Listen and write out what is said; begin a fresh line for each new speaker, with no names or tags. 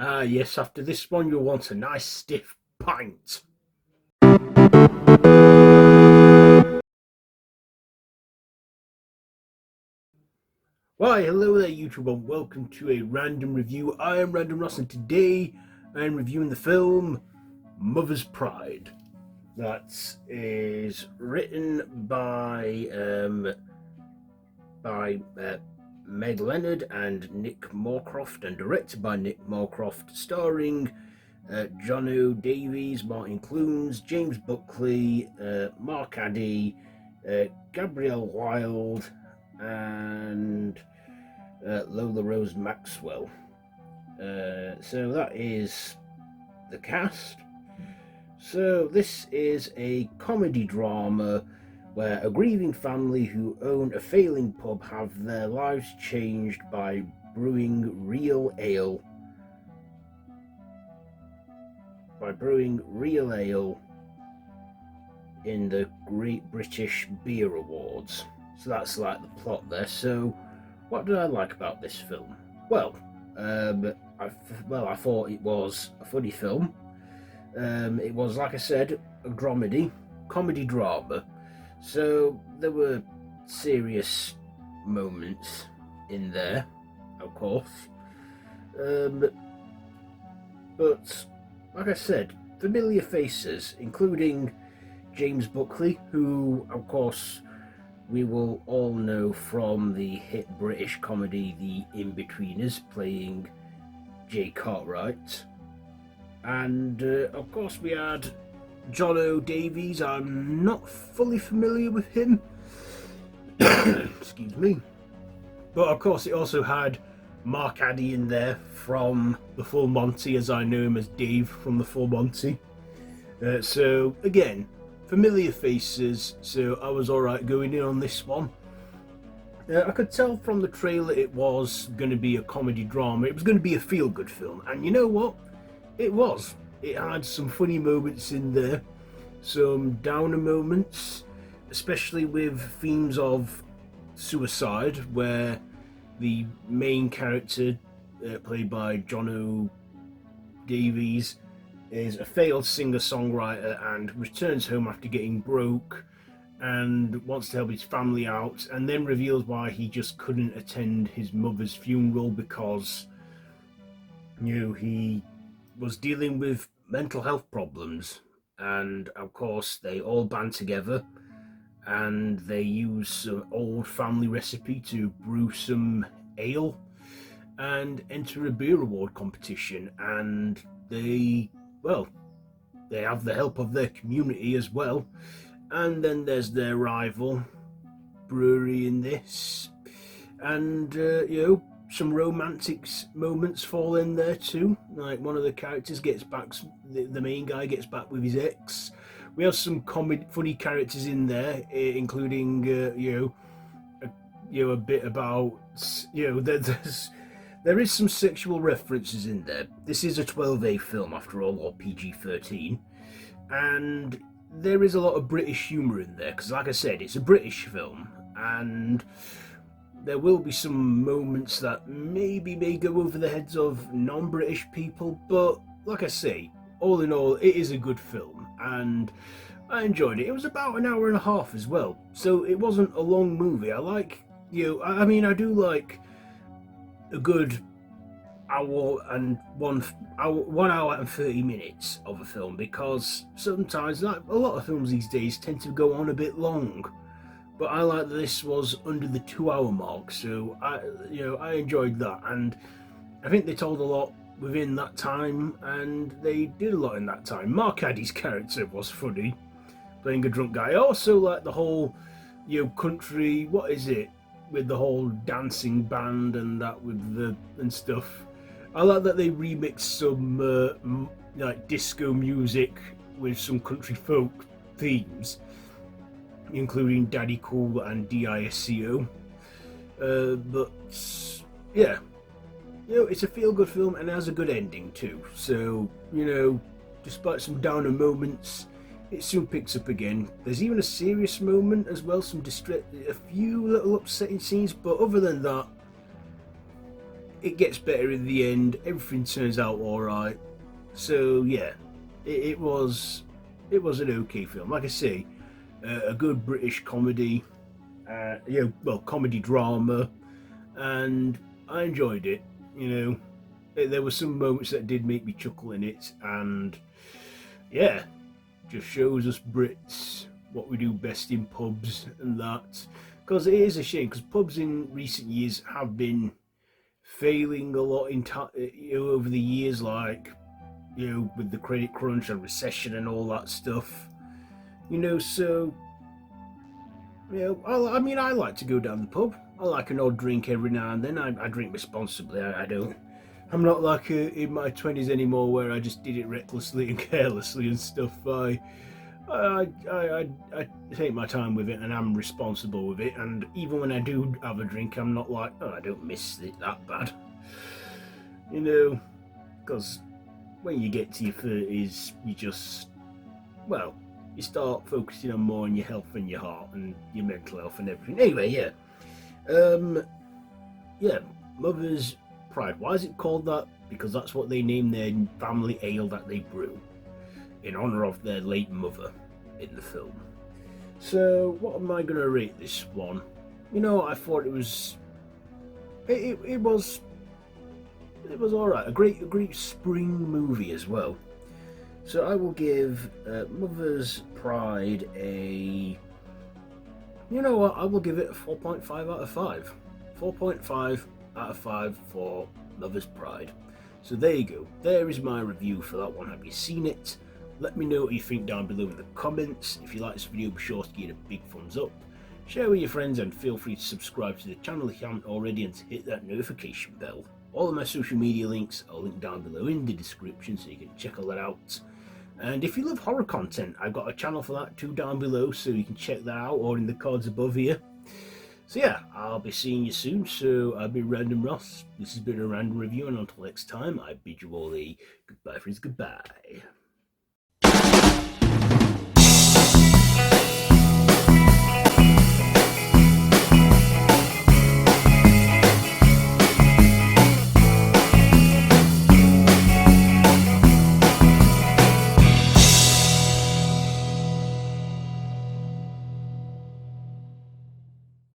Ah, yes, after this one, you'll want a nice stiff pint. Why, hello there, YouTube, and welcome to a random review. I am Random Ross, and today I am reviewing the film Mother's Pride. That is written by Meg Leonard and Nick Moorcroft, and directed by Nick Moorcroft, starring Jonno Davies, Martin Clunes, James Buckley, Mark Addy, Gabriella Wilde, and Lola Rose Maxwell. So that is the cast. So this is a comedy drama where a grieving family who own a failing pub have their lives changed by brewing real ale in the Great British Beer Awards. So that's like the plot there. So what did I like about this film? Well, I thought it was a funny film. It was, like I said, a comedy drama. So there were serious moments in there, of course. But like I said, familiar faces, including James Buckley, who, of course, we will all know from the hit British comedy The In-Betweeners, playing Jay Cartwright. And, of course, we had Jonno Davies. I'm not fully familiar with him. Excuse me. But, of course, it also had Mark Addy in there from The Full Monty, as I know him as Dave from The Full Monty. So, again, familiar faces, so I was alright going in on this one. I could tell from the trailer it was going to be a comedy drama. It was going to be a feel-good film, and you know what? It was. It had some funny moments in there, some downer moments, especially with themes of suicide, where the main character, played by Jonno Davies, is a failed singer-songwriter and returns home after getting broke and wants to help his family out, and then reveals why he just couldn't attend his mother's funeral because, he was dealing with mental health problems. And of course they all band together and they use an old family recipe to brew some ale and enter a beer award competition, and they have the help of their community as well. And then there's their rival brewery in this, and some romantic moments fall in there too. Like one of the characters gets back, the main guy gets back with his ex. We have some funny characters in there, including a bit about there is some sexual references in there. This is a 12A film after all, or PG-13, and there is a lot of British humour in there because, like I said, it's a British film, and there will be some moments that maybe may go over the heads of non-British people, but like I say, all in all, it is a good film, and I enjoyed it. It was about an hour and a half as well, so it wasn't a long movie. I do like a good one hour and 30 minutes of a film, because sometimes, like a lot of films these days, tend to go on a bit long. But I like that this was under the 2 hour mark, so I enjoyed that, and I think they told a lot within that time, and they did a lot in that time. Mark Addy's character was funny, playing a drunk guy. I also like the whole, country, what is it, with the whole dancing band and that and stuff. I like that they remixed some like disco music with some country folk themes, including Daddy Cool and DISCO. But yeah, it's a feel-good film and it has a good ending too. So, despite some downer moments, it soon picks up again. There's even a serious moment as well, a few little upsetting scenes, but other than that, it gets better in the end. Everything turns out all right. So yeah, it was an okay film. Like I say, a good British comedy, comedy drama, and I enjoyed it. You know, there were some moments that did make me chuckle in it, and yeah, just shows us Brits what we do best in pubs and that. Because it is a shame, because pubs in recent years have been failing a lot over the years, like with the credit crunch and recession and all that stuff. So I mean, I like to go down the pub. I like an odd drink every now and then. I drink responsibly. I don't. I'm not like in my 20s anymore, where I just did it recklessly and carelessly and stuff. I take my time with it, and I'm responsible with it. And even when I do have a drink, I'm not like, oh, I don't miss it that bad. Because when you get to your 30s, you start focusing on more on your health and your heart and your mental health and everything. Anyway, Mother's Pride. Why is it called that? Because that's what they named their family ale that they brew in honor of their late mother in the film. So, what am I going to rate this one? I thought it was alright. A great spring movie as well. So I will give Mother's Pride I will give it a 4.5 out of 5. 4.5 out of 5 for Mother's Pride. So there you go. There is my review for that one. Have you seen it? Let me know what you think down below in the comments. If you like this video, be sure to give it a big thumbs up. Share with your friends, and feel free to subscribe to the channel if you haven't already, and to hit that notification bell. All of my social media links are linked down below in the description, so you can check all that out. And if you love horror content, I've got a channel for that too down below, so you can check that out, or in the cards above here. So yeah, I'll be seeing you soon. So I've been Random Ross. This has been a random review, and until next time, I bid you all a goodbye, friends. Goodbye.